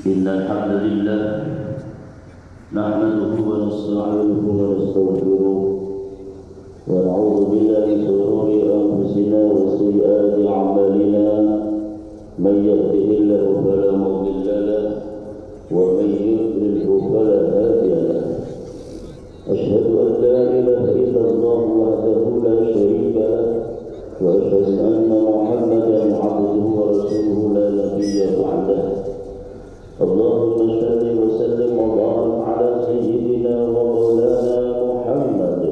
إن الحمد لله نحمده ونستعينه ونستغفره ونعوذ بالله من شرور أنفسنا وسيئات أعمالنا من يهده الله فلا مضل له ومن يضلله فلا هادي له أشهد أن لا إله إلا الله وحده لا شريك له وأشهد أن محمدا عبده ورسوله لا نبي بعده اللهم صل وسلم وبارك على سيدنا ومولانا محمد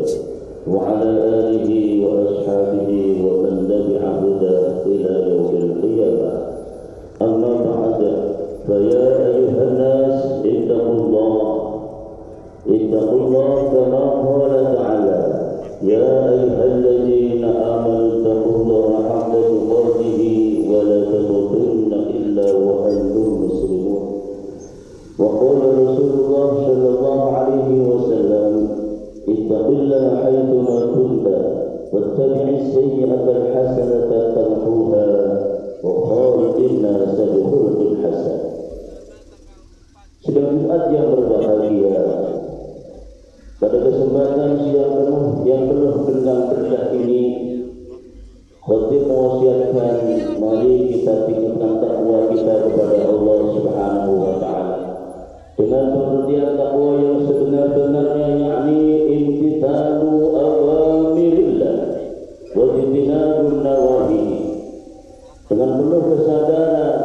وعلى آله وأصحابه ومن تبع هداه إلى يوم القيامة أما بعد فيا أيها الناس اتقوا الله كما قال تعالى يا أيها الذين آمنوا اتقوا الله حق تقاته ولا تموتن إلا وأنتم مسلمون وقال رسول الله صلى الله عليه وسلم اتق الله حيثما كنت واتبع السيئة الحسنة تمحوها وخالق الناس بخلق حسن. Sedang Jumat yang berbahagia, pada kesempatan siang yang penuh dengan berkah ini, khatib mewasiatkan mari kita tingkatkan takwa kita kepada Allah Subhanahu wa taala dengan pengertian takwa yang sebenar-benarnya, yakni imtithalu awamirillah wa ijtinabun nawahi. Dengan penuh kesadaran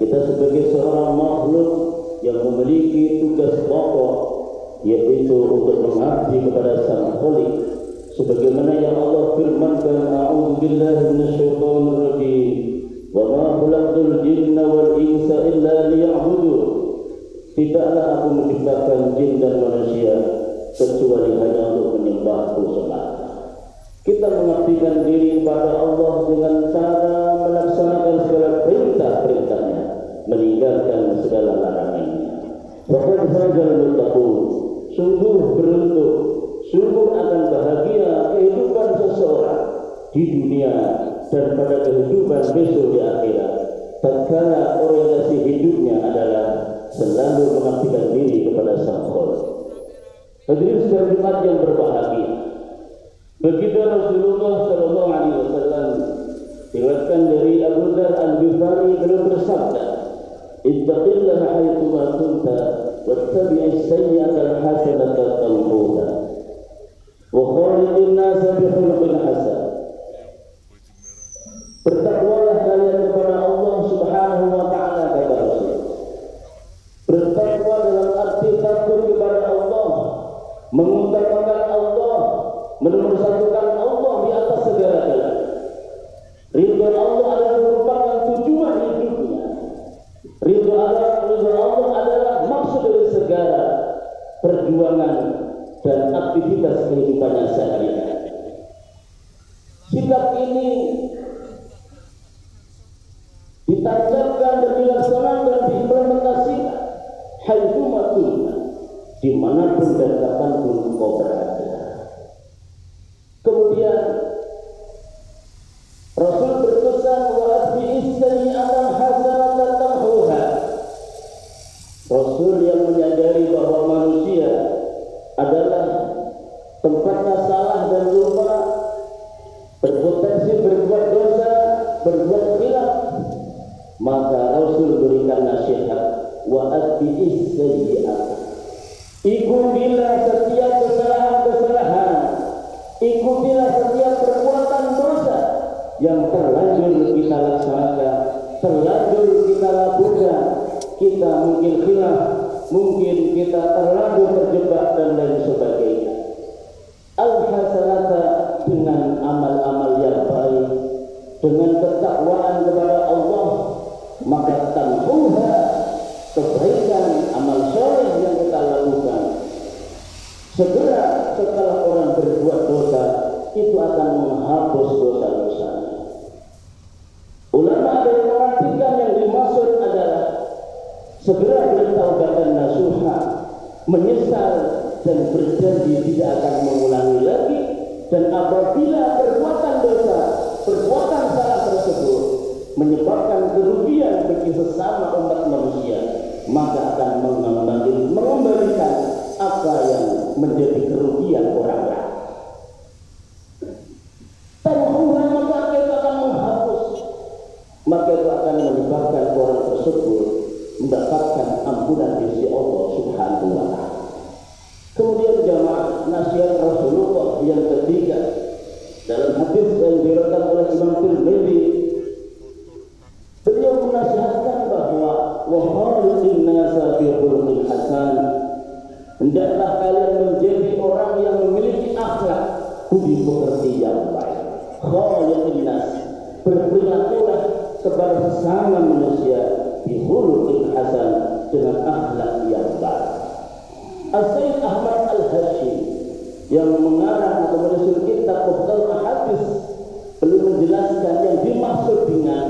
kita sebagai seorang makhluk yang memiliki tugas pokok, yaitu untuk mengabdi kepada Sang Khaliq, sebagaimana yang Allah firmankan, a'udzubillahi minasyaitonir rajim, wa ma khalaqtul jinna wal insa illa liya'budun. Tidaklah aku menciptakan jin dan manusia kecuali hanya untuk menyembahku semata. Kita mengabdikan diri kepada Allah dengan cara melaksanakan segala perintah-perintahnya, meninggalkan segala larangannya. Faqad fazal muttaqun. Sungguh beruntung, sungguh akan bahagia kehidupan seseorang di dunia dan pada kehidupan besok di akhirat, tatkala orientasi hidupnya adalah selalu mengabdikan diri kepada Sang Khaliq. Hadirin sekalian Jumat yang berbahagia, begitu Rasulullah sallallahu alaihi wasallam diriwayatkan dari Abu Dzar Al-Ghifari, beliau bersabda, ittaqillaha haitsu ma kunta wattabi'is sayyi'atal hasanata tamhuha wa khaliqin nasa bi khuluqin hasan. Bertakwalah kalian kepada Allah Subhanahu wa taala, kata Rasul. Bertakwa dalam arti takut kepada Allah, mengutamakan Allah, menomorsatukan Allah di atas segala-galanya. Ridha Allah adalah merupakan tujuan hidupnya. Ridha Allah adalah maksud dari segala perjuangan dan aktivitas kehidupannya sehari-hari. Sikap ini ditanamkan dan dilaksanakan dan diimplementasikan haitsuma kunta, dimanapun dan kapanpun kau berada. Kemudian Rasul berpesan wa atbi'is sayyi'atal hasanata tamhuha. Rasul yang menyadari bahwa manusia adalah tempatnya salah dan lupa, berpotensi berbuat dosa, berbuat khilaf, maka Rasul berikan nasihat wa atbi'is sayyi'at. Ikutilah setiap kesalahan-kesalahan, ikutilah setiap perbuatan dosa yang terlanjur kita laksanakan, terlanjur kita lakukan. Kita mungkin khilaf, mungkin kita terlanjur terjebak dan lain sebagainya. Al-hasanata, dengan amal-amal yang baik, dengan ketakwaan kepada Allah, maka tamhuha, kebaikan amal soleh yang kita lakukan, segera setelah orang berbuat dosa itu akan menghapus dosa-dosanya. Ulama ada yang mengartikan yang dimaksud adalah segera bertaubat dan nasuha, menyesal dan berjanji tidak akan mengulangi lagi. Dan apabila perbuatan dosa, perbuatan salah tersebut menyebabkan kerugian bagi sesama umat manusia, maka akan mengembalikan apa yang menjadi kerugian orang lain. Tamhuha, maka itu akan menghapus, maka itu akan menyebabkan orang tersebut mendapatkan ampunan di sisi Allah Subhanahu wa Ta'ala. Kemudian jamaah, nasihat Rasulullah yang ketiga dalam hadis yang diriwayatkan oleh Imam Tirmidzi, beliau menasihatkan bahwa wa khaliqin nasa bi khuluqin hasan, hendaklah kalian menjadi orang yang memiliki akhlak budi pekerti yang baik. Khaliqin nas, berperilakulah kepada sesama manusia bi khuluqin hasan, dengan akhlak yang baik. As-Sayyid Ahmad Al-Hashim yang mengarang atau menulis kitab Mukhtasar Hadis, belum menjelaskan yang dimaksud dengan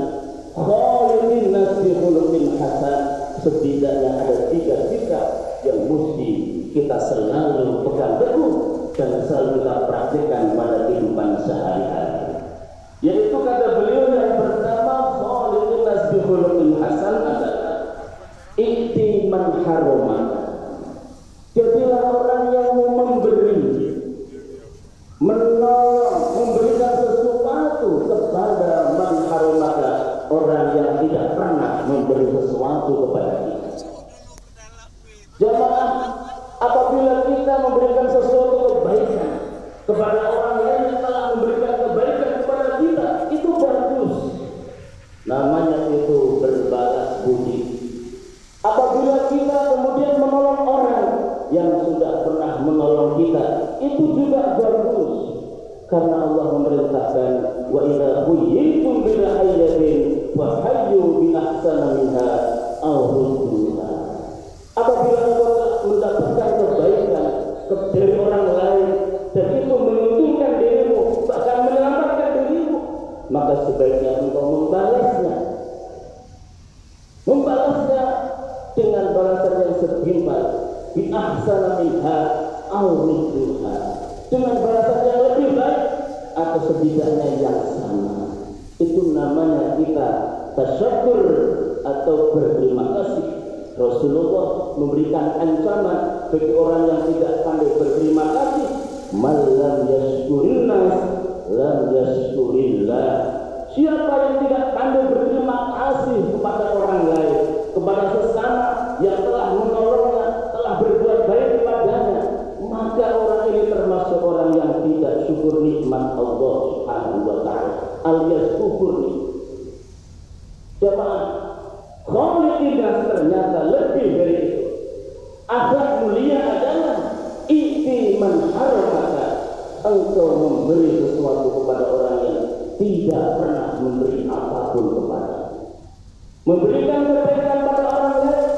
khaliqin nas bi khuluqin hasan, setidaknya ada 3 sikap yang mesti kita selalu pegang teguh dan selalu kita praktikkan pada kehidupan sehari-hari. Yaitu kata beliau yang pertama, khaliqin nas bi khuluqin hasan adalah i'ti man harama. Jadilah orang yang memberi, menolong, memberikan sesuatu kepada man haramaka, orang yang tidak pernah memberi sesuatu kepada kita. Jamaah, apabila kita memberikan sesuatu kebaikan kepada orang lain yang telah memberikan kebaikan kepada kita, itu bagus. Namanya itu berbalas budi. Apabila kita kemudian menolong orang yang sudah pernah menolong kita, itu juga bagus, karena Allah memerintahkan wa idza huyyitum bi tahiyyatin fa hayyu bi ahsana minha aw rudduha. Apabila engkau mendapatkan kebaikan dari orang lain dan itu menguntungkan dirimu, bahkan menyelamatkan dirimu, maka sebaiknya engkau membalasnya dengan balasan yang setimpal, bi ahsana minha aw rudduha, dengan balasan yang lebih baik atau setidaknya yang sama. Itu namanya kita tasyakkur atau berterima kasih. Rasulullah memberikan ancaman bagi orang yang tidak pandai berterima kasih, man lam yashkurin nas lam yashkurillah. Siapa yang tidak pandai berterima kasih kepada orang lain, kepada sesama yang telah menolongnya, telah berbuat baik kepadanya, maka orang ini termasuk orang yang tidak syukur nikmat Allah Subhanahu wa Ta'ala, alias kufur nih. Jemaah, khaliqin nas ternyata lebih dari itu. Akhlak mulia adalah i'ti man haramaka, engkau memberi sesuatu kepada orang yang tidak pernah memberi apapun kepada, memberikan kebaikan pada orang lain,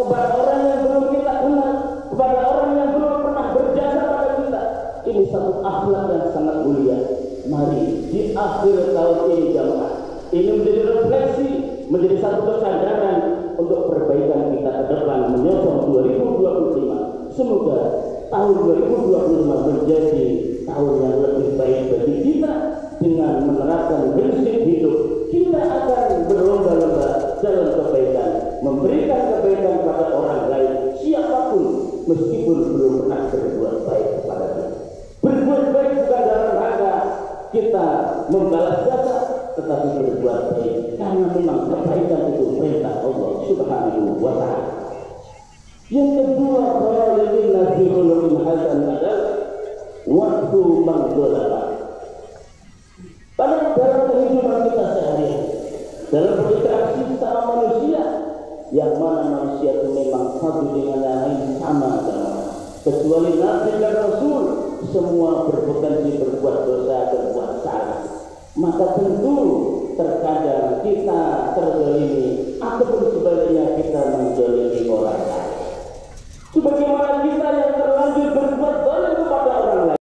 kepada orang yang belum kita kenal, kepada orang yang belum pernah berjasa pada kita. Ini satu akhlak yang sangat mulia. Mari di akhir tahun ini jamaah, ini menjadi refleksi, menjadi satu kesadaran untuk perbaikan kita ke depan menyokong 2025. Semoga tahun 2025 menjadi tahun yang lebih baik bagi kita. Dengan menerapkan prinsip hidup, kita akan berlomba-lomba dalam kebaikan, memberikan kebaikan pada orang lain, siapapun, meskipun belum pernah berbuat baik kepada kita. Berbuat baik bukan dalam rangka kita membalas jasa, tetapi berbuat baik karena memang kebaikan itu perintah Allah Subhanahu wa Ta'ala. Yang kedua, khaliqin nas bi khuluqin hasan adalah waktu mangdolaba. Pada dalam kehidupan kita sehari-hari, dalam berinteraksi sama manusia, yang mana manusia itu memang satu dengan yang lain sama, kecuali Nabi dan Rasul, semua berpotensi berbuat dosa, berbuat salah. Maka tentu terkadang kita terzalimi ataupun sebaliknya kita menzalimi orang lain. Sebagaimana kita yang terlanjur berbuat zalim kepada orang lain.